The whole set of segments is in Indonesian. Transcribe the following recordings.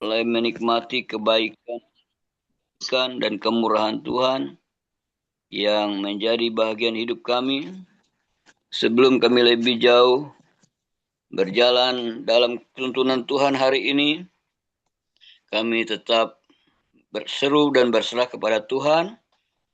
mulai menikmati kebaikan dan kemurahan Tuhan yang menjadi bagian hidup kami. Sebelum kami lebih jauh berjalan dalam tuntunan Tuhan hari ini, kami tetap berseru dan berserah kepada Tuhan,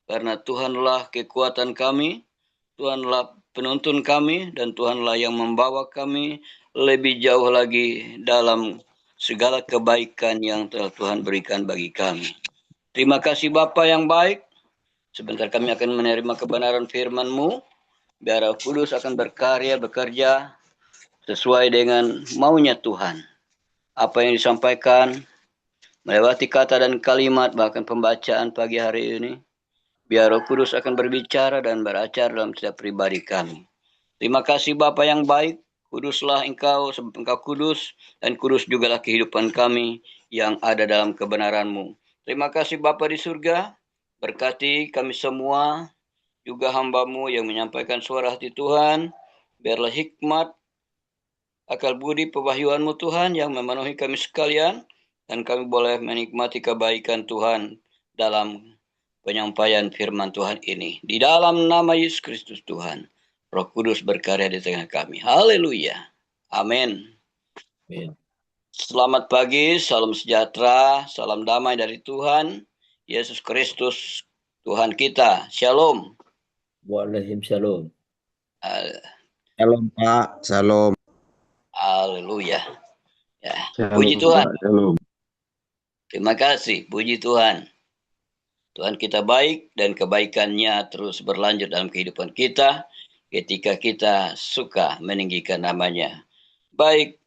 karena Tuhanlah kekuatan kami, Tuhanlah penuntun kami, dan Tuhanlah yang membawa kami lebih jauh lagi dalam segala kebaikan yang telah Tuhan berikan bagi kami. Terima kasih Bapa yang baik. Sebentar kami akan menerima kebenaran firman-Mu. Biar Roh Kudus akan berkarya, bekerja sesuai dengan maunya Tuhan. Apa yang disampaikan, melewati kata dan kalimat, bahkan pembacaan pagi hari ini, biar Roh Kudus akan berbicara dan beracara dalam setiap pribadi kami. Terima kasih Bapa yang baik. Kuduslah Engkau, sebab Engkau kudus, dan kudus jugalah kehidupan kami yang ada dalam kebenaran-Mu. Terima kasih Bapa di surga. Berkati kami semua, juga hamba-Mu yang menyampaikan suara hati Tuhan. Biarlah hikmat, akal budi, pewahyuan-Mu Tuhan yang memenuhi kami sekalian, dan kami boleh menikmati kebaikan Tuhan dalam penyampaian firman Tuhan ini. Di dalam nama Yesus Kristus Tuhan, Roh Kudus berkarya di tengah kami. Haleluya. Amin. Selamat pagi, salam sejahtera, salam damai dari Tuhan Yesus Kristus, Tuhan kita. Shalom. Waalaikumsalam. Shalom Pak, shalom. Haleluya. Ya, Shalom, puji Tuhan. Pak. Shalom. Terima kasih, puji Tuhan. Tuhan kita baik dan kebaikannya terus berlanjut dalam kehidupan kita ketika kita suka meninggikan namanya. Baik,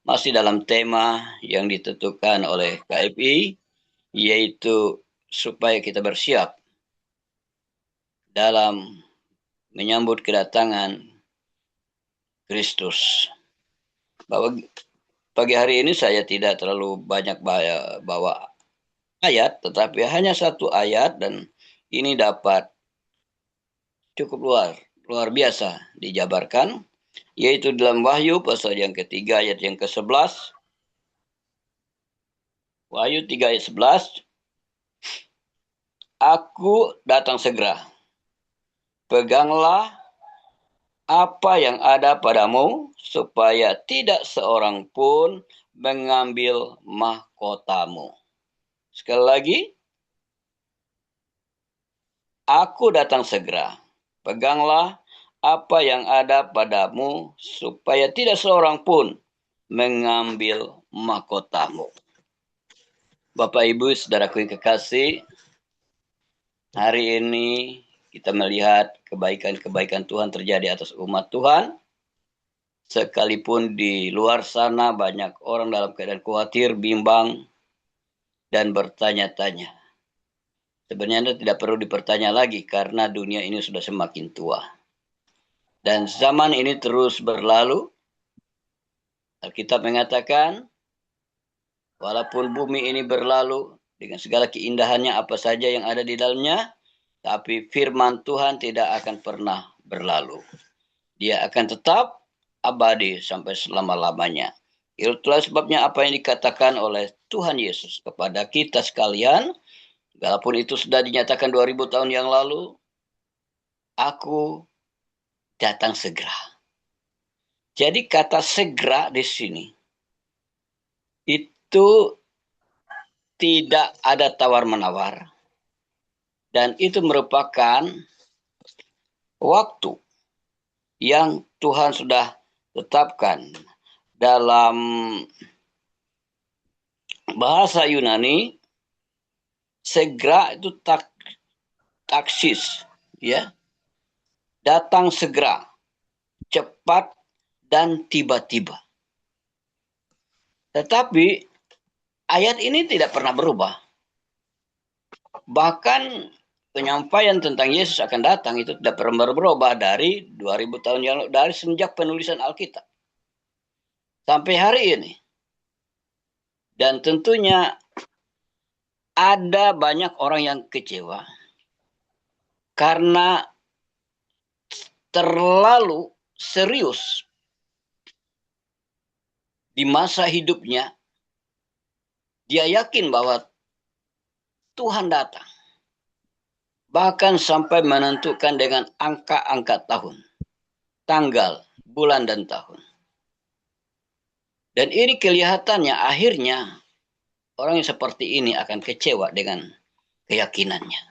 masih dalam tema yang ditentukan oleh KFI, yaitu supaya kita bersiap dalam menyambut kedatangan Kristus. Bahwa pagi hari ini saya tidak terlalu banyak bawa ayat, tetapi hanya satu ayat, dan ini dapat cukup luar biasa dijabarkan, yaitu dalam Wahyu pasal yang ketiga ayat yang ke-11. Wahyu 3 ayat 11. Aku datang segera. Peganglah apa yang ada padamu, supaya tidak seorang pun mengambil mahkotamu. Sekali lagi, aku datang segera. Peganglah apa yang ada padamu, supaya tidak seorang pun mengambil mahkotamu. Bapak, Ibu, saudaraku yang kekasih, hari ini kita melihat kebaikan-kebaikan Tuhan terjadi atas umat Tuhan. Sekalipun di luar sana banyak orang dalam keadaan khawatir, bimbang, dan bertanya-tanya. Sebenarnya tidak perlu dipertanya lagi karena dunia ini sudah semakin tua. Dan zaman ini terus berlalu. Alkitab mengatakan, walaupun bumi ini berlalu dengan segala keindahannya apa saja yang ada di dalamnya, tapi firman Tuhan tidak akan pernah berlalu. Dia akan tetap abadi sampai selama-lamanya. Itulah sebabnya apa yang dikatakan oleh Tuhan Yesus kepada kita sekalian, walaupun itu sudah dinyatakan 2000 tahun yang lalu, aku datang segera. Jadi kata segera di sini itu tidak ada tawar-menawar, dan itu merupakan waktu yang Tuhan sudah tetapkan. Dalam bahasa Yunani, segera itu taksis, ya, datang segera, cepat dan tiba-tiba. Tetapi ayat ini tidak pernah berubah. Bahkan penyampaian tentang Yesus akan datang itu tidak pernah berubah dari 2000 tahun yang lalu, dari semenjak penulisan Alkitab sampai hari ini. Dan tentunya ada banyak orang yang kecewa karena terlalu serius di masa hidupnya Dia yakin bahwa Tuhan datang. Bahkan sampai menentukan dengan angka-angka tahun, tanggal, bulan, dan tahun. Dan ini kelihatannya akhirnya orang yang seperti ini akan kecewa dengan keyakinannya.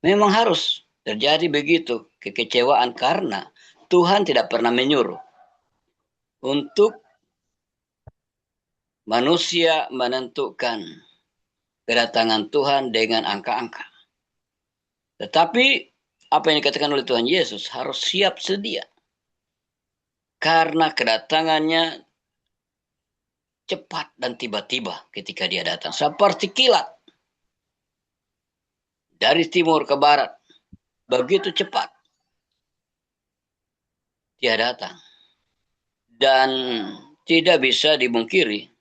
Memang harus terjadi begitu, kekecewaan, karena Tuhan tidak pernah menyuruh untuk manusia menentukan kedatangan Tuhan dengan angka-angka. Tetapi apa yang dikatakan oleh Tuhan Yesus harus siap sedia. Karena kedatangannya cepat dan tiba-tiba ketika dia datang. Seperti kilat. Dari timur ke barat. Begitu cepat. Dia datang. Dan tidak bisa dimungkiri.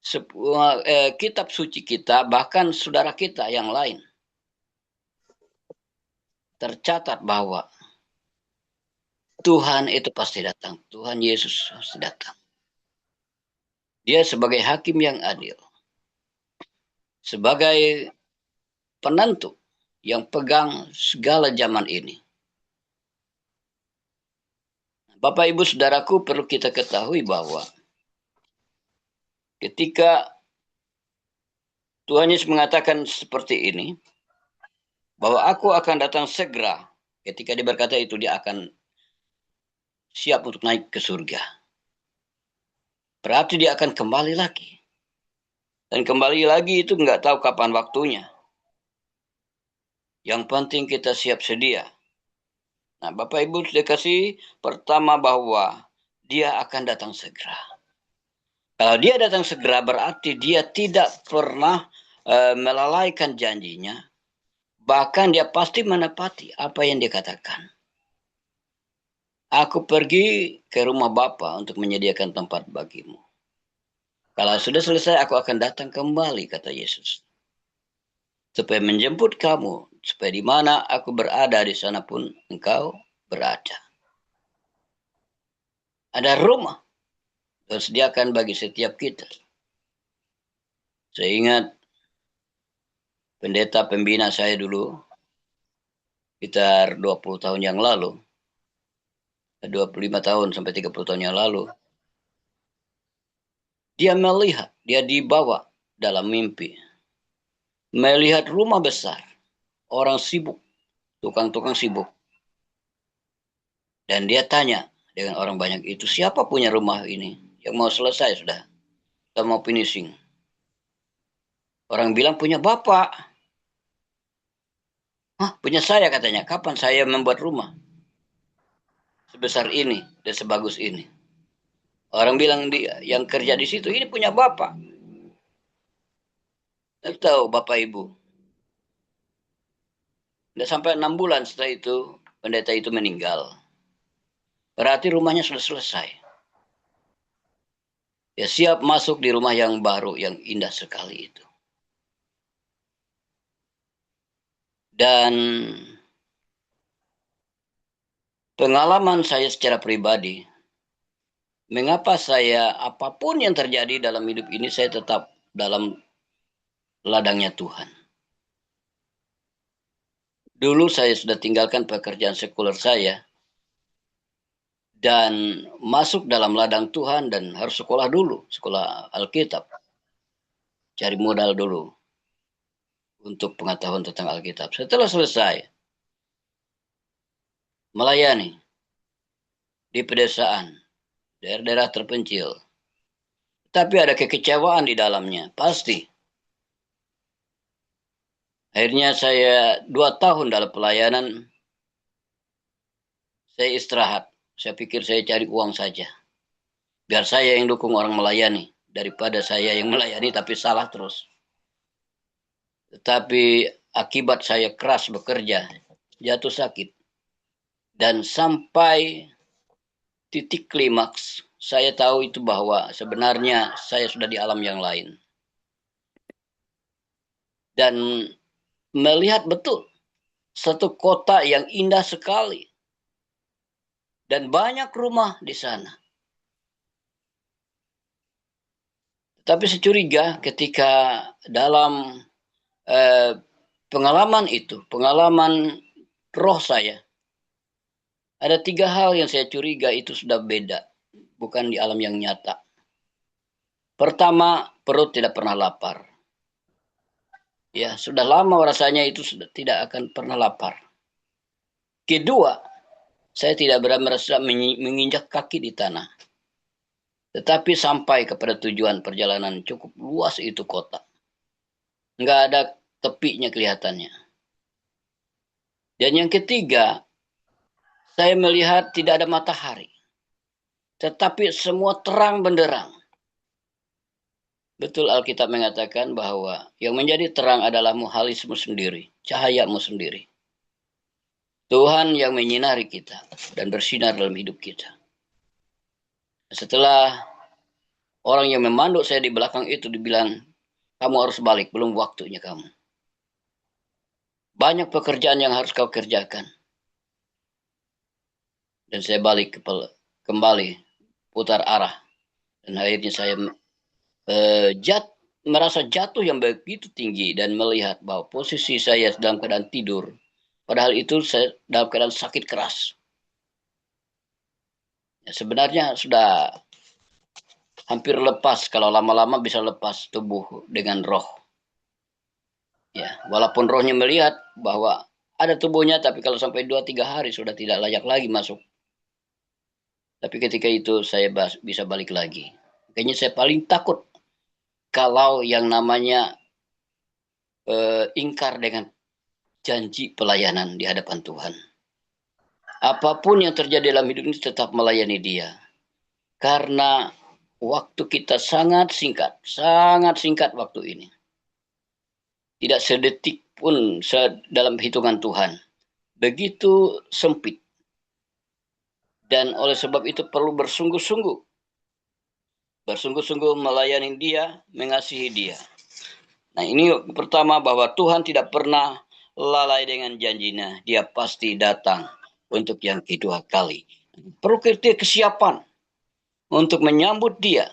Sebuah kitab suci kita, bahkan saudara kita yang lain, tercatat bahwa Tuhan itu pasti datang. Tuhan Yesus pasti datang. Dia sebagai hakim yang adil. Sebagai penentu yang pegang segala zaman ini. Bapak, Ibu, Saudaraku, perlu kita ketahui bahwa ketika Tuhan Yesus mengatakan seperti ini, bahwa aku akan datang segera, ketika dia berkata itu, dia akan siap untuk naik ke surga. Berarti dia akan kembali lagi. Dan kembali lagi itu nggak tahu kapan waktunya. Yang penting kita siap sedia. Nah, Bapak Ibu sudah kasih pertama bahwa dia akan datang segera. Kalau dia datang segera berarti dia tidak pernah melalaikan janjinya. Bahkan dia pasti menepati apa yang dia katakan. Aku pergi ke rumah Bapa untuk menyediakan tempat bagimu. Kalau sudah selesai aku akan datang kembali, kata Yesus. Supaya menjemput kamu, supaya di mana aku berada di sana pun engkau berada. Ada rumah tersediakan bagi setiap kita. Saya ingat pendeta pembina saya dulu, sekitar 20 tahun yang lalu, 25 tahun sampai 30 tahun yang lalu, dia melihat, dia dibawa dalam mimpi, melihat rumah besar, orang sibuk, tukang-tukang sibuk. Dan dia tanya dengan orang banyak itu, siapa punya rumah ini? Yang mau selesai sudah, kita mau finishing. Orang bilang punya Bapak. Hah, punya saya katanya. Kapan saya membuat rumah sebesar ini dan sebagus ini? Orang bilang dia yang kerja di situ, ini punya Bapak. Tidak tahu Bapak Ibu. Tidak sampai 6 bulan setelah itu, pendeta itu meninggal. Berarti rumahnya sudah selesai. Dia siap masuk di rumah yang baru, yang indah sekali itu. Dan pengalaman saya secara pribadi, mengapa saya apapun yang terjadi dalam hidup ini, saya tetap dalam ladangnya Tuhan. Dulu saya sudah tinggalkan pekerjaan sekuler saya dan masuk dalam ladang Tuhan dan harus sekolah dulu, sekolah Alkitab. Cari modal dulu untuk pengetahuan tentang Alkitab. Setelah selesai melayani di pedesaan, daerah-daerah terpencil, tapi ada kekecewaan di dalamnya, pasti. Akhirnya saya 2 tahun dalam pelayanan, saya istirahat. Saya pikir saya cari uang saja. Biar saya yang dukung orang melayani, daripada saya yang melayani tapi salah terus. Tetapi akibat saya keras bekerja, jatuh sakit. Dan sampai titik klimaks, saya tahu itu bahwa sebenarnya saya sudah di alam yang lain. Dan melihat betul satu kota yang indah sekali. Dan banyak rumah di sana. Tapi saya curiga ketika dalam pengalaman itu, pengalaman roh saya, ada 3 hal yang saya curiga itu sudah beda, bukan di alam yang nyata. Pertama, perut tidak pernah lapar. Ya, sudah lama rasanya itu sudah tidak akan pernah lapar. Kedua, saya tidak merasa menginjak kaki di tanah. Tetapi sampai kepada tujuan perjalanan cukup luas itu kota. Nggak ada tepinya kelihatannya. Dan yang ketiga, saya melihat tidak ada matahari. Tetapi semua terang benderang. Betul Alkitab mengatakan bahwa yang menjadi terang adalah muhalismu sendiri, cahayamu sendiri. Tuhan yang menyinari kita dan bersinar dalam hidup kita. Setelah orang yang memanduk saya di belakang itu dibilang, kamu harus balik, belum waktunya kamu. Banyak pekerjaan yang harus kau kerjakan. Dan saya balik kembali, putar arah. Dan akhirnya saya merasa jatuh yang begitu tinggi dan melihat bahwa posisi saya dalam keadaan tidur. Padahal itu saya dalam keadaan sakit keras. Ya, sebenarnya sudah hampir lepas, kalau lama-lama bisa lepas tubuh dengan roh. Ya, walaupun rohnya melihat bahwa ada tubuhnya, tapi kalau sampai 2-3 hari sudah tidak layak lagi masuk. Tapi ketika itu saya bisa balik lagi. Kayaknya saya paling takut kalau yang namanya ingkar dengan janji pelayanan di hadapan Tuhan. Apapun yang terjadi dalam hidup ini tetap melayani Dia. Karena waktu kita sangat singkat waktu ini. Tidak sedetik pun dalam hitungan Tuhan. Begitu sempit. Dan oleh sebab itu perlu bersungguh-sungguh. Bersungguh-sungguh melayani Dia, mengasihi Dia. Nah, ini pertama bahwa Tuhan tidak pernah lalai dengan janjinya. Dia pasti datang untuk yang kedua kali. Perlu kesiapan untuk menyambut Dia.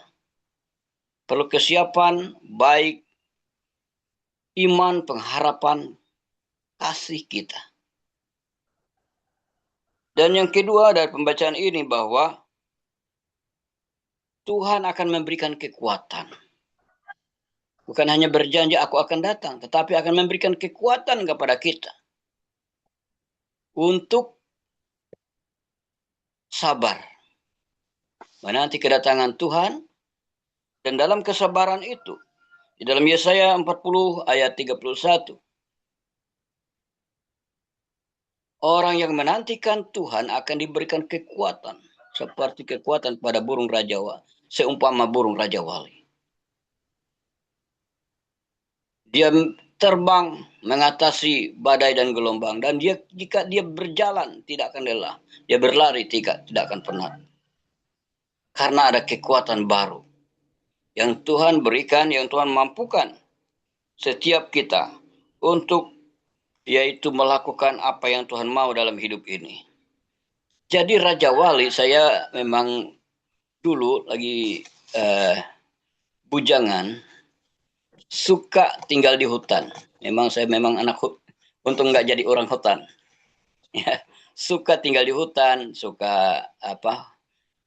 Perlu kesiapan baik iman, pengharapan, kasih kita. Dan yang kedua dari pembacaan ini bahwa Tuhan akan memberikan kekuatan. Bukan hanya berjanji aku akan datang, tetapi akan memberikan kekuatan kepada kita untuk sabar menanti kedatangan Tuhan. Dan dalam kesabaran itu, di dalam Yesaya 40 ayat 31, orang yang menantikan Tuhan akan diberikan kekuatan seperti kekuatan pada burung rajawa, seumpama burung rajawali. Dia terbang mengatasi badai dan gelombang, dan jika dia berjalan tidak akan lelah, dia berlari tidak akan penat. Karena ada kekuatan baru yang Tuhan berikan, yang Tuhan mampukan setiap kita untuk yaitu melakukan apa yang Tuhan mau dalam hidup ini. Jadi Raja Wali, saya memang dulu lagi bujangan, suka tinggal di hutan. Saya memang anak untung nggak jadi orang hutan. Ya, suka tinggal di hutan, suka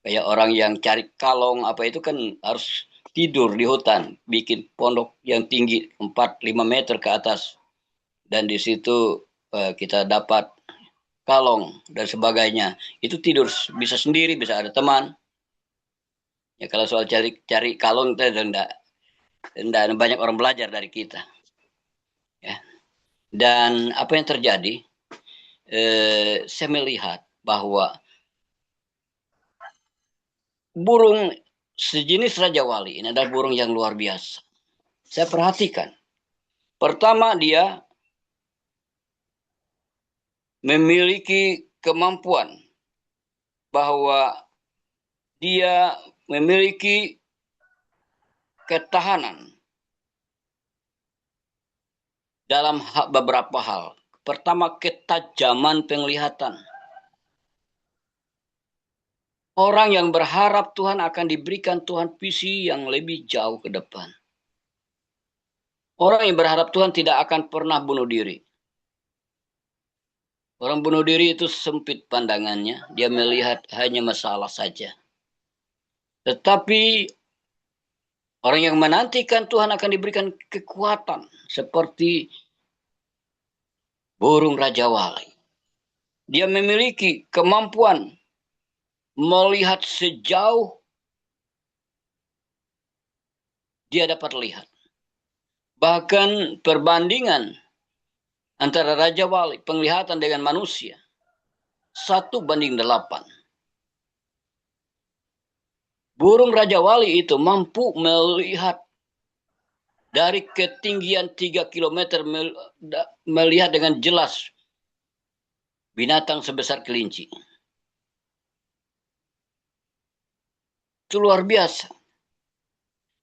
kayak orang yang cari kalong itu kan harus tidur di hutan, bikin pondok yang tinggi 4-5 meter ke atas. Dan di situ kita dapat kalong dan sebagainya. Itu tidur bisa sendiri, bisa ada teman. Ya kalau soal cari kalong itu enggak banyak orang belajar dari kita. Ya. Dan apa yang terjadi? Saya melihat bahwa burung sejenis Raja Wali ini adalah burung yang luar biasa. Saya perhatikan. Pertama, dia memiliki kemampuan bahwa dia memiliki ketahanan dalam beberapa hal. Pertama, ketajaman penglihatan. Orang yang berharap Tuhan akan diberikan Tuhan visi yang lebih jauh ke depan. Orang yang berharap Tuhan tidak akan pernah bunuh diri. Orang bunuh diri itu sempit pandangannya. Dia melihat hanya masalah saja. Tetapi orang yang menantikan Tuhan akan diberikan kekuatan. Seperti burung Raja Wali. Dia memiliki kemampuan melihat sejauh dia dapat lihat. Bahkan perbandingan antara Raja Wali, penglihatan dengan manusia, 1:8. Burung Raja Wali itu mampu melihat dari ketinggian 3 kilometer, melihat dengan jelas binatang sebesar kelinci. Itu luar biasa.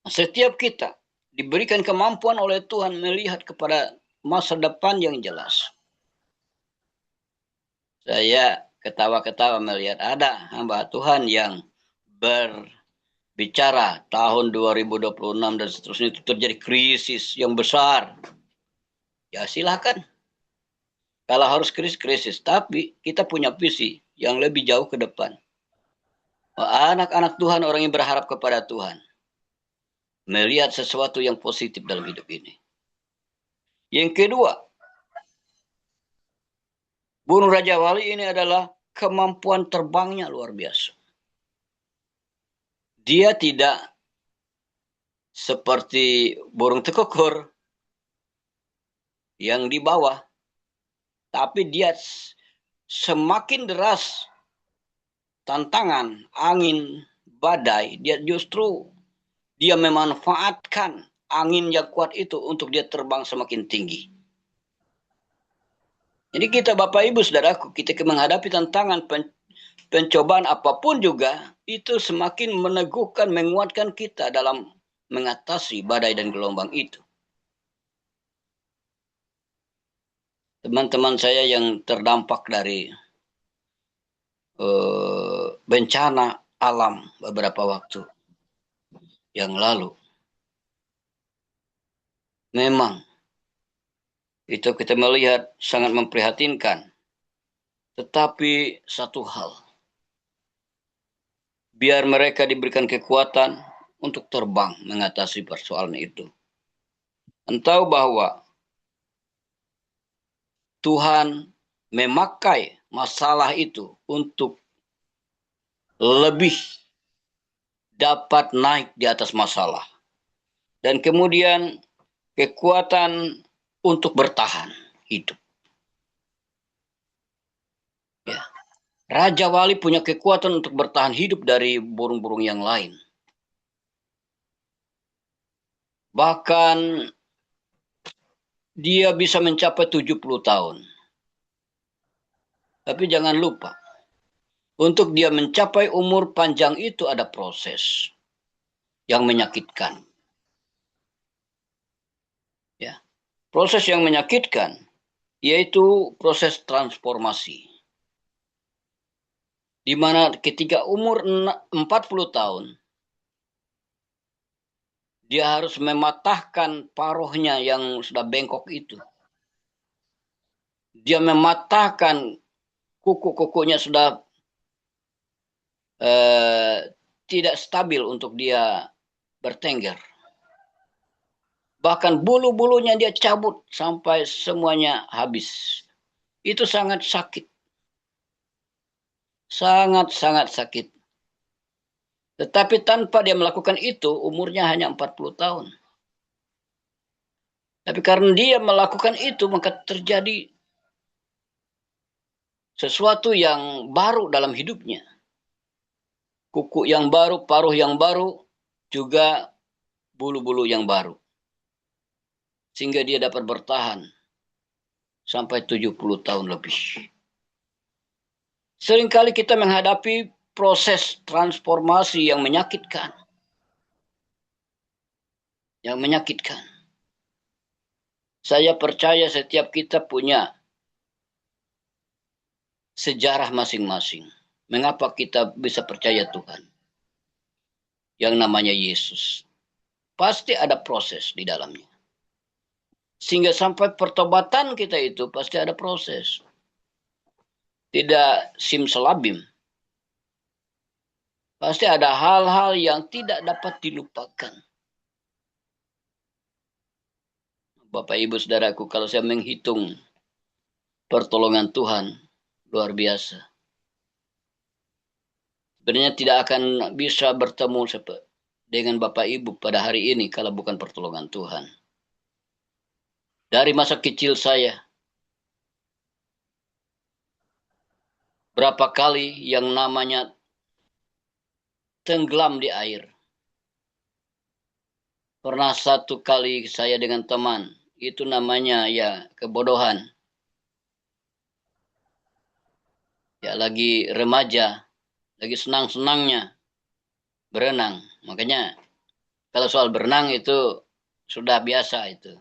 Setiap kita diberikan kemampuan oleh Tuhan melihat kepada masa depan yang jelas. Saya ketawa-ketawa melihat ada hamba Tuhan yang berbicara tahun 2026 dan seterusnya itu terjadi krisis yang besar. Ya silakan. Kalau harus krisis, tapi kita punya visi yang lebih jauh ke depan. Anak-anak Tuhan, orang yang berharap kepada Tuhan, melihat sesuatu yang positif dalam hidup ini. Yang kedua, burung Raja Wali ini adalah kemampuan terbangnya luar biasa. Dia tidak seperti burung tekukur yang di bawah, tapi dia semakin deras tantangan, angin, badai, dia memanfaatkan angin yang kuat itu untuk dia terbang semakin tinggi. Jadi kita Bapak Ibu Saudaraku, kita menghadapi tantangan pencobaan apapun juga, itu semakin meneguhkan, menguatkan kita dalam mengatasi badai dan gelombang itu. Teman-teman saya yang terdampak dari bencana alam beberapa waktu yang lalu, memang itu kita melihat sangat memprihatinkan. Tetapi satu hal, biar mereka diberikan kekuatan untuk terbang mengatasi persoalan itu. Entah bahwa Tuhan memakai masalah itu untuk lebih dapat naik di atas masalah. Dan kemudian kekuatan untuk bertahan hidup. Ya. Raja Wali punya kekuatan untuk bertahan hidup dari burung-burung yang lain. Bahkan dia bisa mencapai 70 tahun. Tapi jangan lupa, untuk dia mencapai umur panjang itu ada proses yang menyakitkan. Ya. Proses yang menyakitkan yaitu proses transformasi. Di mana ketika umur 40 tahun, dia harus mematahkan paruhnya yang sudah bengkok itu. Dia mematahkan kuku-kukunya sudah tidak stabil untuk dia bertengger. Bahkan bulu-bulunya dia cabut sampai semuanya habis. Itu sangat sakit. Sangat-sangat sakit. Tetapi tanpa dia melakukan itu, umurnya hanya 40 tahun. Tapi karena dia melakukan itu, maka terjadi sesuatu yang baru dalam hidupnya. Kuku yang baru, paruh yang baru, juga bulu-bulu yang baru. Sehingga dia dapat bertahan sampai 70 tahun lebih. Seringkali kita menghadapi proses transformasi yang menyakitkan. Yang menyakitkan. Saya percaya setiap kita punya sejarah masing-masing. Mengapa kita bisa percaya Tuhan? Yang namanya Yesus. Pasti ada proses di dalamnya. Sehingga sampai pertobatan kita itu pasti ada proses. Tidak simsalabim. Pasti ada hal-hal yang tidak dapat dilupakan. Bapak Ibu Saudaraku, kalau saya menghitung pertolongan Tuhan, luar biasa. Sebenarnya tidak akan bisa bertemu dengan Bapak Ibu pada hari ini kalau bukan pertolongan Tuhan. Dari masa kecil saya, berapa kali yang namanya tenggelam di air. Pernah satu kali saya dengan teman, itu namanya ya kebodohan. Ya lagi remaja, lagi senang-senangnya berenang. Makanya kalau soal berenang itu sudah biasa itu.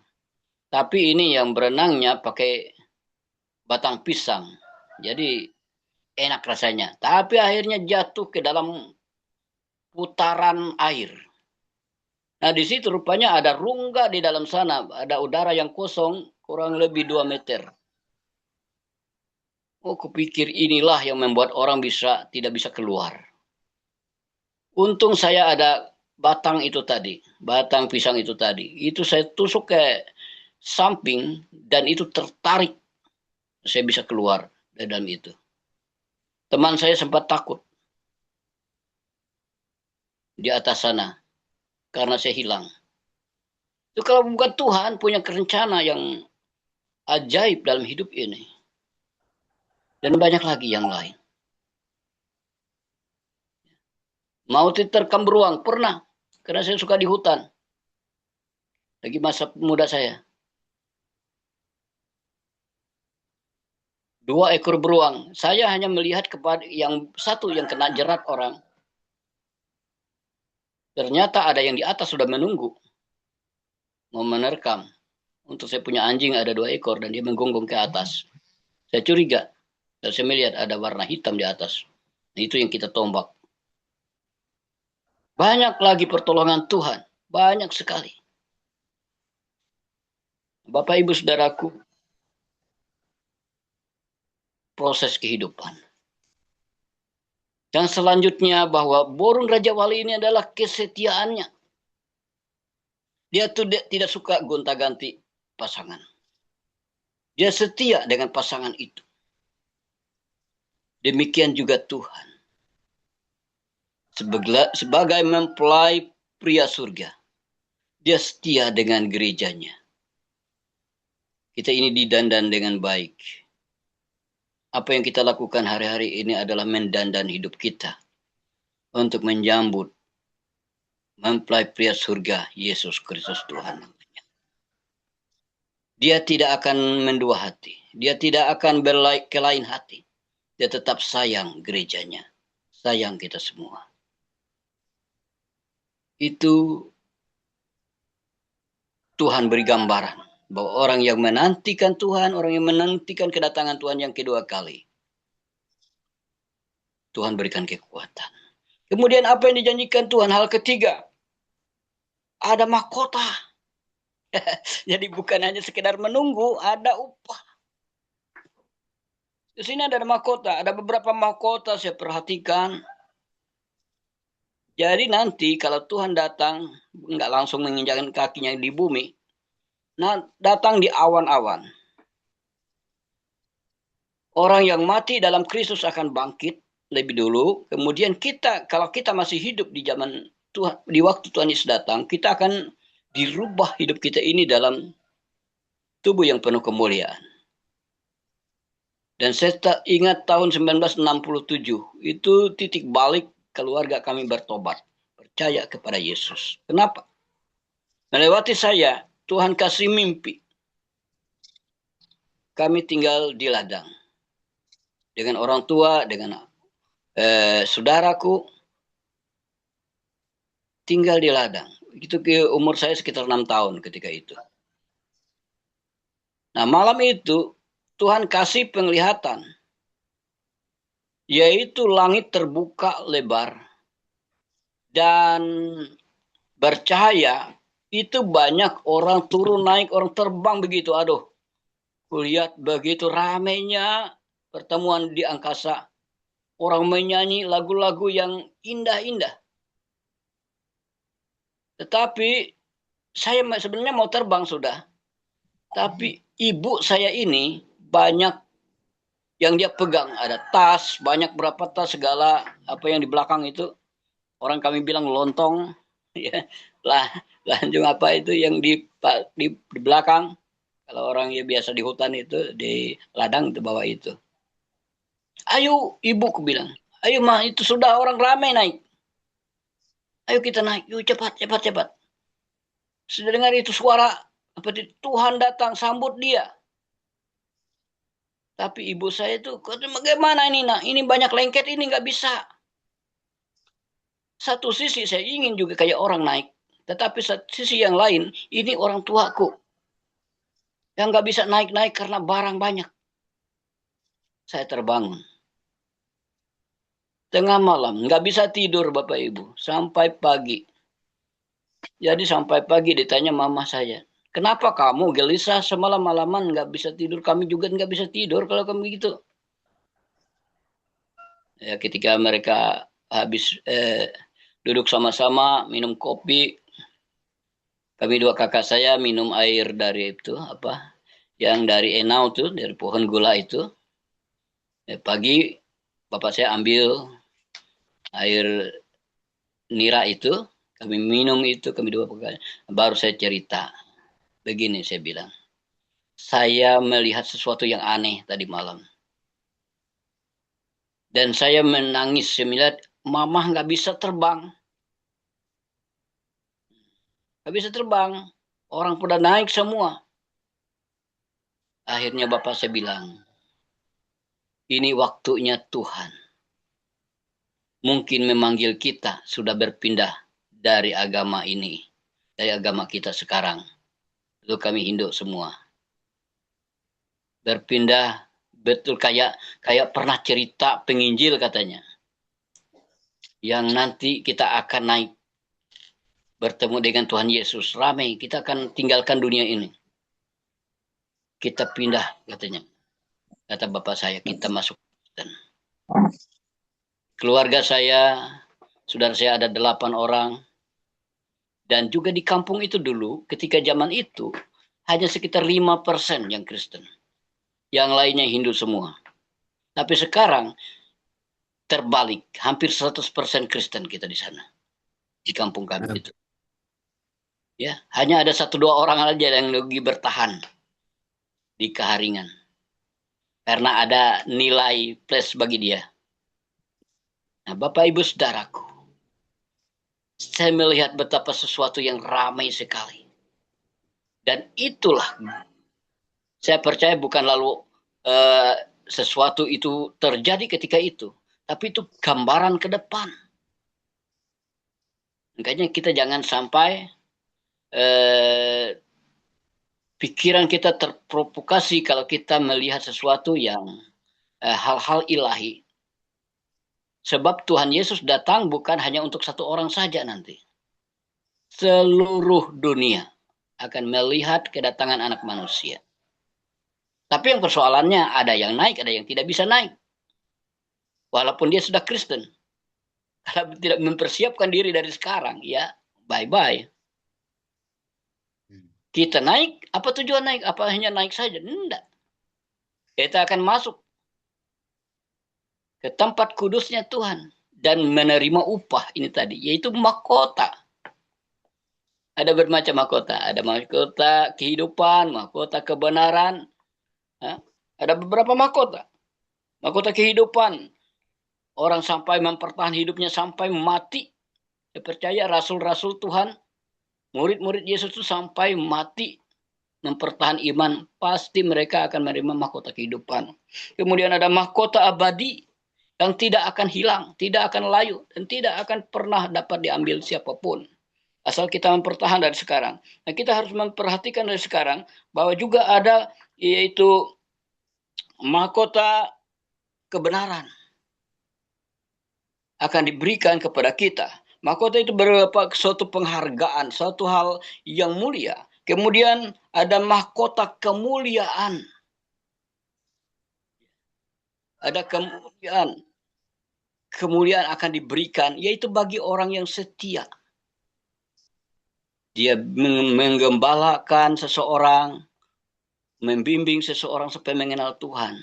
Tapi ini yang berenangnya pakai batang pisang. Jadi enak rasanya. Tapi akhirnya jatuh ke dalam putaran air. Nah di situ rupanya ada rongga di dalam sana. Ada udara yang kosong kurang lebih 2 meter. Oh kupikir inilah yang membuat orang tidak bisa keluar. Untung saya ada batang itu tadi. Batang pisang itu tadi. Itu saya tusuk ke samping dan itu tertarik. Saya bisa keluar dari dalam itu. Teman saya sempat takut di atas sana karena saya hilang. Itu kalau bukan Tuhan punya rencana yang ajaib dalam hidup ini. Dan banyak lagi yang lain. Mau diterkam beruang, pernah. Karena saya suka di hutan. Lagi masa muda saya. 2 ekor beruang. Saya hanya melihat kepada yang satu yang kena jerat orang. Ternyata ada yang di atas sudah menunggu. Mau menerkam. Untuk saya punya anjing ada 2 ekor dan dia menggonggong ke atas. Saya curiga. Dan saya melihat ada warna hitam di atas. Nah, itu yang kita tombak. Banyak lagi pertolongan Tuhan. Banyak sekali. Bapak Ibu Saudaraku. Proses kehidupan. Yang selanjutnya bahwa burung Raja Wali ini adalah kesetiaannya. Dia tidak suka gonta-ganti pasangan. Dia setia dengan pasangan itu. Demikian juga Tuhan. Sebagai mempelai pria surga. Dia setia dengan gerejanya. Kita ini didandan dengan baik. Apa yang kita lakukan hari-hari ini adalah mendandan hidup kita. Untuk menyambut mempelai pria surga Yesus Kristus Tuhan. Dia tidak akan mendua hati. Dia tidak akan berkelain hati. Dia tetap sayang gerejanya. Sayang kita semua. Itu Tuhan beri gambaran. Bahwa orang yang menantikan Tuhan, orang yang menantikan kedatangan Tuhan yang kedua kali. Tuhan berikan kekuatan. Kemudian apa yang dijanjikan Tuhan? Hal ketiga. Ada mahkota. Jadi bukan hanya sekedar menunggu, ada upah. Di sini ada mahkota, ada beberapa mahkota saya perhatikan. Jadi nanti kalau Tuhan datang, nggak langsung menginjakkan kakinya di bumi, nah datang di awan-awan. Orang yang mati dalam Kristus akan bangkit lebih dulu. Kemudian kalau kita masih hidup di zaman Tuhan, di waktu Tuhan Yesus datang, kita akan dirubah hidup kita ini dalam tubuh yang penuh kemuliaan. Dan saya ingat tahun 1967, itu titik balik keluarga kami bertobat. Percaya kepada Yesus. Kenapa? Melewati saya, Tuhan kasih mimpi. Kami tinggal di ladang. Dengan orang tua, dengan saudaraku. Tinggal di ladang. Itu umur saya sekitar 6 tahun ketika itu. Nah malam itu, Tuhan kasih penglihatan. yaitu langit terbuka lebar dan bercahaya. Itu banyak orang turun naik, orang terbang begitu. Aduh, kulihat begitu ramainya pertemuan di angkasa. Orang menyanyi lagu-lagu yang indah-indah. Tetapi saya sebenarnya mau terbang sudah. Tapi ibu saya ini banyak yang dia pegang. Ada tas, banyak berapa tas segala apa yang di belakang itu. Orang kami bilang lontong. Ya, lah, lanjut apa itu yang di belakang. Kalau orang ya biasa di hutan itu, di ladang itu bawa itu. Ayo, ibuku bilang. Ayo mah, itu sudah orang ramai naik. Ayo kita naik, yuk cepat, cepat, cepat. Sudah dengar itu suara, seperti Tuhan datang, sambut dia. Tapi ibu saya itu, bagaimana ini nak? Ini banyak lengket, ini nggak bisa. Satu sisi saya ingin juga kayak orang naik. Tetapi sisi yang lain, ini orang tuaku. Yang nggak bisa naik-naik karena barang banyak. Saya terbangun. Tengah malam, nggak bisa tidur Bapak Ibu. Sampai pagi. Jadi sampai pagi ditanya mama saya. Kenapa kamu gelisah semalam-malaman nggak bisa tidur? Kami juga nggak bisa tidur kalau kamu gitu. Ya, ketika mereka habis duduk sama-sama minum kopi, kami dua kakak saya minum air dari itu apa? Yang dari enau tuh, dari pohon gula itu. Pagi bapak saya ambil air nira itu, kami minum itu, kami dua kakak. Baru saya cerita. Begini saya bilang. Saya melihat sesuatu yang aneh tadi malam. Dan saya menangis, saya melihat mama nggak bisa terbang. Nggak bisa terbang. Orang pada naik semua. Akhirnya bapak saya bilang, ini waktunya Tuhan. Mungkin memanggil kita sudah berpindah dari agama ini. Dari agama kita sekarang. Itu kami Hindu semua. Berpindah betul kayak pernah cerita penginjil katanya. Yang nanti kita akan naik bertemu dengan Tuhan Yesus. Ramai, kita akan tinggalkan dunia ini. Kita pindah, katanya. Kata bapak saya, kita masuk Kristen. Keluarga saya, saudara saya ada 8 orang. Dan juga di kampung itu dulu, ketika zaman itu, hanya sekitar 5% yang Kristen. Yang lainnya Hindu semua. Tapi sekarang, terbalik. Hampir 100% Kristen kita di sana. Di kampung kami itu. Ya, hanya ada 1-2 orang aja yang lagi bertahan di Keharingan. Karena ada nilai plus bagi dia. Nah, Bapak Ibu Saudaraku, saya melihat betapa sesuatu yang ramai sekali. Dan itulah, saya percaya bukan lalu sesuatu itu terjadi ketika itu. Tapi itu gambaran ke depan. Makanya kita jangan sampai pikiran kita terprovokasi kalau kita melihat sesuatu yang hal-hal ilahi. Sebab Tuhan Yesus datang bukan hanya untuk 1 orang saja nanti. Seluruh dunia akan melihat kedatangan anak manusia. Tapi yang persoalannya ada yang naik, ada yang tidak bisa naik. Walaupun dia sudah Kristen. Kalau tidak mempersiapkan diri dari sekarang, ya bye-bye. Kita naik, apa tujuan naik? Apa hanya naik saja? Tidak. Kita akan masuk ke tempat kudusnya Tuhan dan menerima upah ini tadi, yaitu mahkota. Ada bermacam mahkota. Ada mahkota kehidupan, mahkota kebenaran. Ada beberapa mahkota. Mahkota kehidupan. Orang sampai mempertahankan hidupnya sampai mati. Saya percaya rasul-rasul Tuhan, murid-murid Yesus itu sampai mati mempertahankan iman, pasti mereka akan menerima mahkota kehidupan. Kemudian ada mahkota abadi yang tidak akan hilang, tidak akan layu, dan tidak akan pernah dapat diambil siapapun. Asal kita mempertahankan dari sekarang. Nah, kita harus memperhatikan dari sekarang bahwa juga ada yaitu mahkota kebenaran. akan diberikan kepada kita. Mahkota itu berupa suatu penghargaan, suatu hal yang mulia. Kemudian ada mahkota kemuliaan. Ada kemuliaan. Kemuliaan akan diberikan, yaitu bagi orang yang setia. Dia menggembalakan seseorang, membimbing seseorang sampai mengenal Tuhan.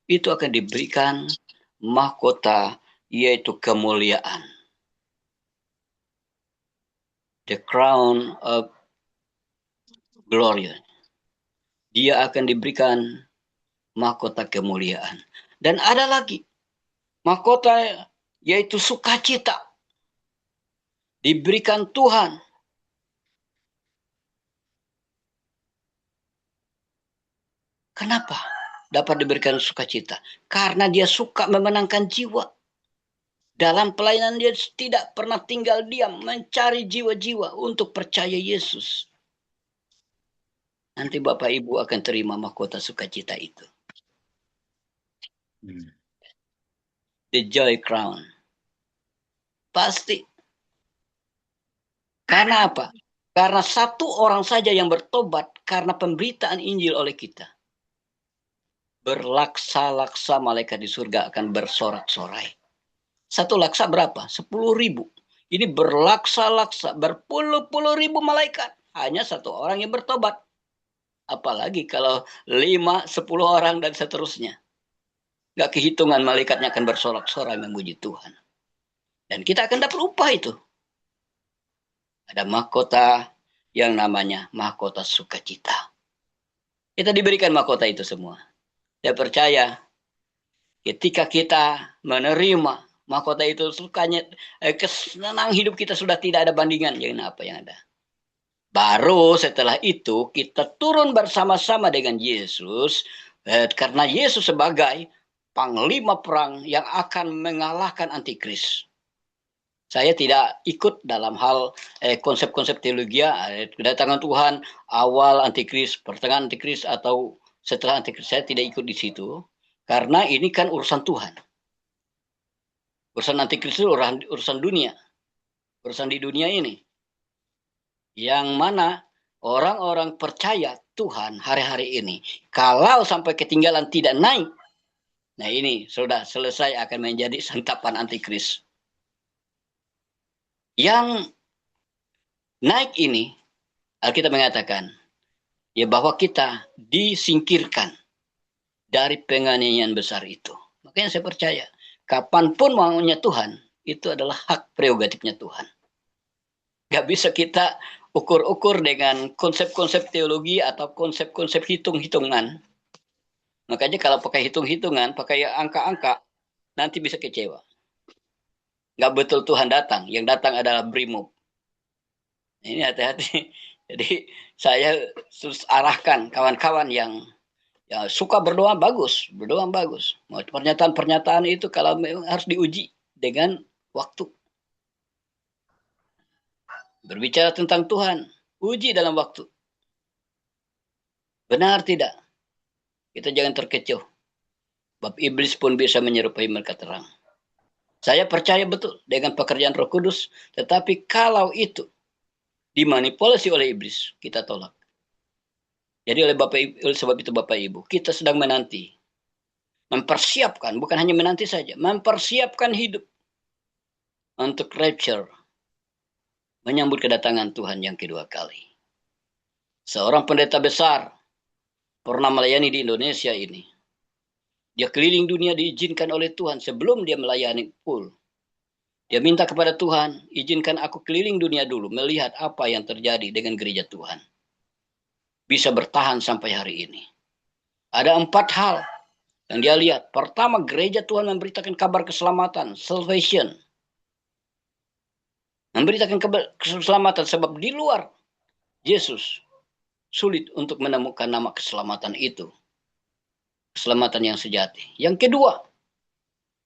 Itu akan diberikan mahkota, yaitu kemuliaan. The crown of glory. Dia akan diberikan mahkota kemuliaan. Dan ada lagi mahkota, yaitu sukacita. Diberikan Tuhan. Kenapa dapat diberikan sukacita? Karena dia suka memenangkan jiwa. Dalam pelayanan dia tidak pernah tinggal diam, mencari jiwa-jiwa untuk percaya Yesus. Nanti Bapak Ibu akan terima mahkota sukacita itu. The joy crown. Pasti. Karena apa? Karena satu orang saja yang bertobat karena pemberitaan Injil oleh kita. Berlaksa-laksa malaikat di surga akan bersorak-sorai. Satu laksa berapa? 10.000. Ini berlaksa-laksa, berpuluh-puluh ribu malaikat. Hanya satu orang yang bertobat. Apalagi kalau 5, 10 orang dan seterusnya. Gak kehitungan malaikatnya akan bersorak-sorai memuji Tuhan. Dan kita akan dapat upah itu. Ada mahkota yang namanya mahkota sukacita. Kita diberikan mahkota itu semua. Saya percaya ketika kita menerima mahkota itu, sukanya, kesenangan hidup kita sudah tidak ada bandingan dengan apa yang ada. Baru setelah itu kita turun bersama-sama dengan Yesus, karena Yesus sebagai panglima perang yang akan mengalahkan antikris. Saya tidak ikut dalam hal konsep-konsep teologi, kedatangan Tuhan, awal antikris, pertengahan antikris, atau setelah antikris. Saya tidak ikut di situ, karena ini kan urusan Tuhan. Urusan antikris itu urusan dunia. Urusan di dunia ini. Yang mana orang-orang percaya Tuhan hari-hari ini, kalau sampai ketinggalan tidak naik, nah ini sudah selesai akan menjadi santapan antikris. Yang naik ini, Alkitab mengatakan, ya bahwa kita disingkirkan dari penganiayaan besar itu. Makanya saya percaya, kapanpun maunya Tuhan, itu adalah hak prerogatifnya Tuhan. Gak bisa kita ukur-ukur dengan konsep-konsep teologi atau konsep-konsep hitung-hitungan. Makanya kalau pakai hitung-hitungan, pakai angka-angka, nanti bisa kecewa. Gak betul Tuhan datang, yang datang adalah brimob. Ini hati-hati. Jadi saya arahkan kawan-kawan yang ya, suka berdoa bagus. Pernyataan-pernyataan itu kalau harus diuji dengan waktu. Berbicara tentang Tuhan, uji dalam waktu. Benar tidak? Kita jangan terkecoh. Sebab iblis pun bisa menyerupai mereka terang. Saya percaya betul dengan pekerjaan Roh Kudus, tetapi kalau itu dimanipulasi oleh iblis, kita tolak. Jadi oleh sebab itu Bapak Ibu, kita sedang menanti, mempersiapkan, bukan hanya menanti saja, mempersiapkan hidup untuk rapture, menyambut kedatangan Tuhan yang kedua kali. Seorang pendeta besar pernah melayani di Indonesia ini. Dia keliling dunia diizinkan oleh Tuhan sebelum dia melayani full. Dia minta kepada Tuhan, izinkan aku keliling dunia dulu, melihat apa yang terjadi dengan gereja Tuhan. Bisa bertahan sampai hari ini. Ada 4 hal yang dia lihat. Pertama, gereja Tuhan memberitakan kabar keselamatan, salvation. Memberitakan keselamatan sebab di luar Yesus sulit untuk menemukan nama keselamatan itu. Keselamatan yang sejati. Yang kedua,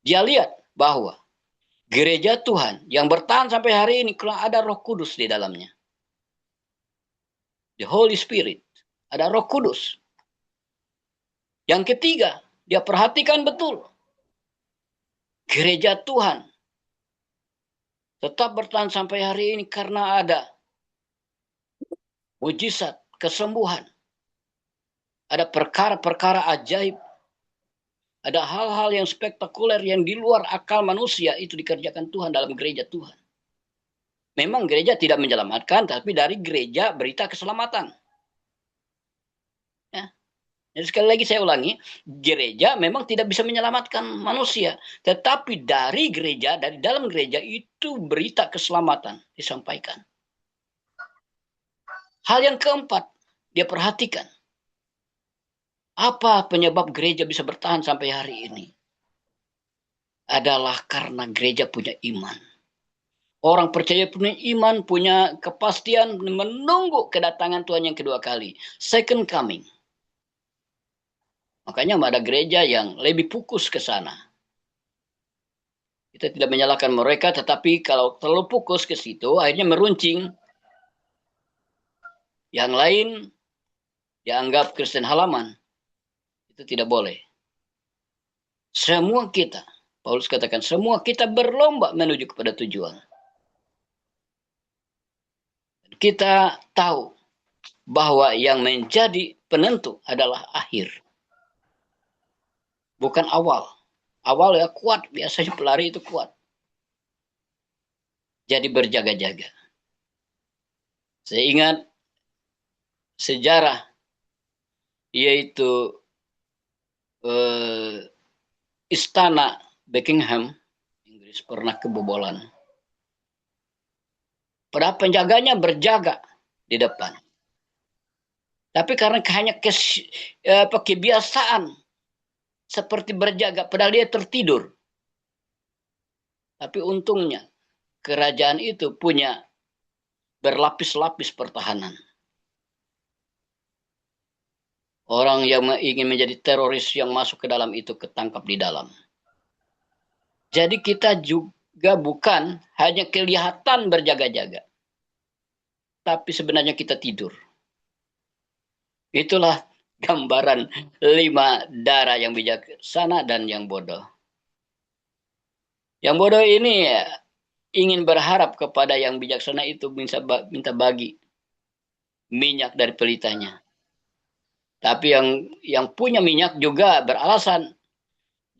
dia lihat bahwa gereja Tuhan yang bertahan sampai hari ini kalau ada Roh Kudus di dalamnya. The Holy Spirit. Ada Roh Kudus. Yang ketiga, dia perhatikan betul. Gereja Tuhan tetap bertahan sampai hari ini karena ada mujizat, kesembuhan, ada perkara-perkara ajaib, ada hal-hal yang spektakuler yang di luar akal manusia itu dikerjakan Tuhan dalam gereja Tuhan. Memang gereja tidak menyelamatkan, tapi dari gereja berita keselamatan. Ya. Jadi sekali lagi saya ulangi, gereja memang tidak bisa menyelamatkan manusia, tetapi dari gereja, dari dalam gereja itu berita keselamatan disampaikan. Hal yang keempat, dia perhatikan. Apa penyebab gereja bisa bertahan sampai hari ini? Adalah karena gereja punya iman. Orang percaya punya iman, punya kepastian menunggu kedatangan Tuhan yang kedua kali. Second coming. Makanya ada gereja yang lebih fokus ke sana. Kita tidak menyalahkan mereka, tetapi kalau terlalu fokus ke situ, akhirnya meruncing. Yang lain dianggap Kristen halaman. Itu tidak boleh. Semua kita, Paulus katakan, semua kita berlomba menuju kepada tujuan. Kita tahu bahwa yang menjadi penentu adalah akhir. Bukan awal. Awal ya kuat, biasanya pelari itu kuat. Jadi berjaga-jaga. Saya ingat sejarah, yaitu istana Buckingham, Inggris pernah kebobolan. Padahal penjaganya berjaga di depan. Tapi karena hanya kebiasaan seperti berjaga, padahal dia tertidur. Tapi untungnya kerajaan itu punya berlapis-lapis pertahanan. Orang yang ingin menjadi teroris yang masuk ke dalam itu ketangkap di dalam. Jadi kita juga bukan hanya kelihatan berjaga-jaga, tapi sebenarnya kita tidur. Itulah gambaran 5 darah yang bijaksana dan yang bodoh. Yang bodoh ini ingin berharap kepada yang bijaksana itu minta bagi minyak dari pelitanya. Tapi yang punya minyak juga beralasan,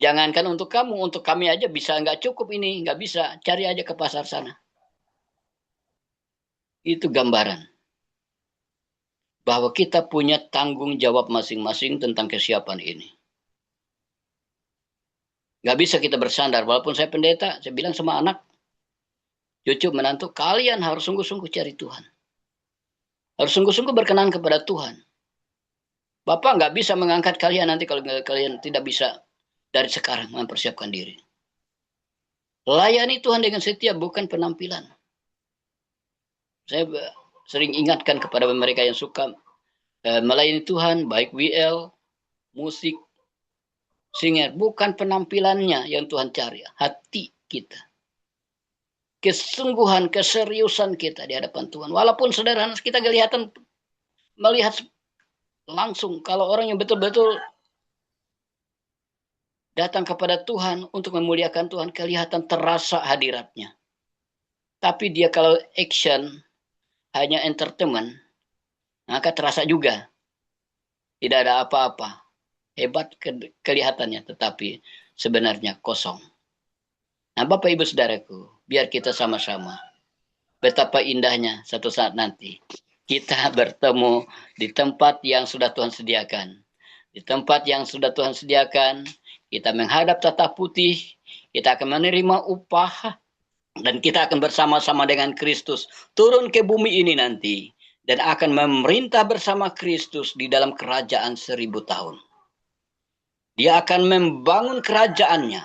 jangankan untuk kamu, untuk kami aja bisa nggak cukup ini, nggak bisa, cari aja ke pasar sana. Itu gambaran bahwa kita punya tanggung jawab masing-masing tentang kesiapan ini. Nggak bisa kita bersandar, walaupun saya pendeta, saya bilang sama anak, cucu, menantu, kalian harus sungguh-sungguh cari Tuhan. Harus sungguh-sungguh berkenan kepada Tuhan. Bapak nggak bisa mengangkat kalian nanti kalau kalian tidak bisa dari sekarang mempersiapkan diri. Layani Tuhan dengan setia, bukan penampilan. Saya sering ingatkan kepada mereka yang suka melayani Tuhan, baik WL, musik, singer, bukan penampilannya yang Tuhan cari, hati kita. Kesungguhan, keseriusan kita di hadapan Tuhan. Walaupun sederhana, kita kelihatan melihat langsung kalau orang yang betul-betul datang kepada Tuhan untuk memuliakan Tuhan, kelihatan terasa hadiratnya. Tapi dia kalau action, hanya entertainment, maka terasa juga. Tidak ada apa-apa. Hebat kelihatannya, tetapi sebenarnya kosong. Nah, Bapak Ibu Saudaraku, biar kita sama-sama. Betapa indahnya satu saat nanti. Kita bertemu di tempat yang sudah Tuhan sediakan. Di tempat yang sudah Tuhan sediakan, kita menghadap tata putih, kita akan menerima upah, dan kita akan bersama-sama dengan Kristus turun ke bumi ini nanti. Dan akan memerintah bersama Kristus di dalam kerajaan 1000 tahun. Dia akan membangun kerajaannya.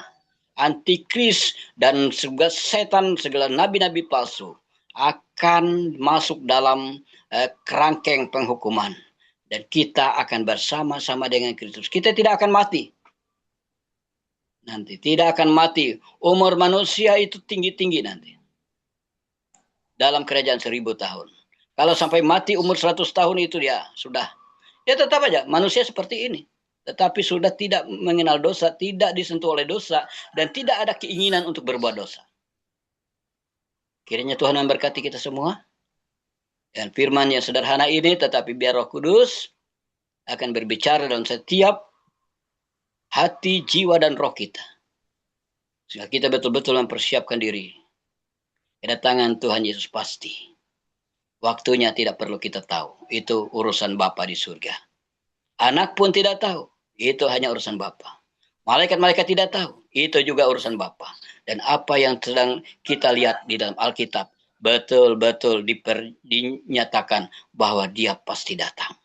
Antikris dan segala setan, segala nabi-nabi palsu akan masuk dalam kerangkeng penghukuman. Dan kita akan bersama-sama dengan Kristus. Kita tidak akan mati. Nanti tidak akan mati. Umur manusia itu tinggi-tinggi nanti. Dalam kerajaan 1000 tahun. Kalau sampai mati umur 100 tahun itu dia sudah. Ya tetap aja manusia seperti ini. Tetapi sudah tidak mengenal dosa, tidak disentuh oleh dosa, dan tidak ada keinginan untuk berbuat dosa. Kiranya Tuhan memberkati kita semua. Dan firman yang sederhana ini, tetapi biar Roh Kudus akan berbicara dalam setiap hati, jiwa, dan roh kita. Sehingga kita betul-betul mempersiapkan diri. Kedatangan Tuhan Yesus pasti. Waktunya tidak perlu kita tahu. Itu urusan Bapa di surga. Anak pun tidak tahu. Itu hanya urusan Bapa. Malaikat-malaikat tidak tahu. Itu juga urusan Bapa. Dan apa yang sedang kita lihat di dalam Alkitab, betul-betul dinyatakan bahwa Dia pasti datang.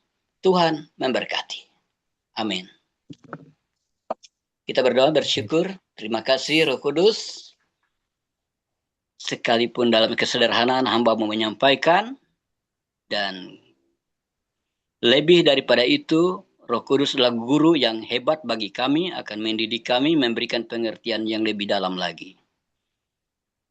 Tuhan memberkati. Amin. Kita berdoa bersyukur. Terima kasih Roh Kudus. Sekalipun dalam kesederhanaan hamba mau menyampaikan. Dan lebih daripada itu, Roh Kudus adalah guru yang hebat bagi kami, akan mendidik kami, memberikan pengertian yang lebih dalam lagi.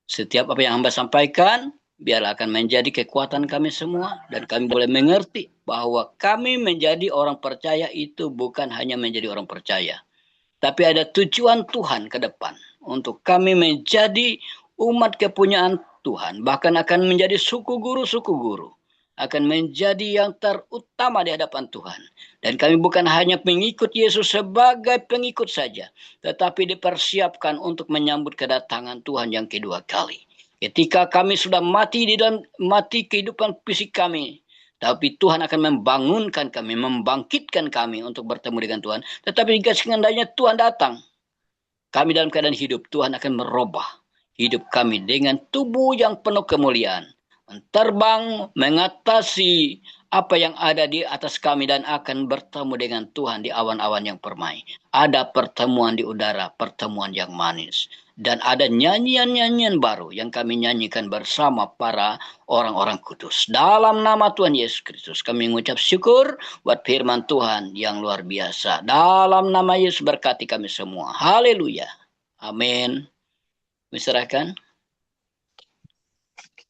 Setiap apa yang hamba sampaikan, biarlah akan menjadi kekuatan kami semua. Dan kami boleh mengerti bahwa kami menjadi orang percaya itu bukan hanya menjadi orang percaya. Tapi ada tujuan Tuhan ke depan. Untuk kami menjadi umat kepunyaan Tuhan. Bahkan akan menjadi suku guru. Akan menjadi yang terutama di hadapan Tuhan. Dan kami bukan hanya pengikut Yesus sebagai pengikut saja. Tetapi dipersiapkan untuk menyambut kedatangan Tuhan yang kedua kali. Ketika kami sudah mati di dalam mati kehidupan fisik kami. Tapi Tuhan akan membangunkan kami, membangkitkan kami untuk bertemu dengan Tuhan. Tetapi jika sekendanya Tuhan datang, kami dalam keadaan hidup, Tuhan akan merubah hidup kami dengan tubuh yang penuh kemuliaan. Terbang, mengatasi apa yang ada di atas kami dan akan bertemu dengan Tuhan di awan-awan yang permai. Ada pertemuan di udara, pertemuan yang manis. Dan ada nyanyian-nyanyian baru yang kami nyanyikan bersama para orang-orang kudus. Dalam nama Tuhan Yesus Kristus kami mengucap syukur buat firman Tuhan yang luar biasa. Dalam nama Yesus berkati kami semua. Haleluya. Amin. Diserahkan.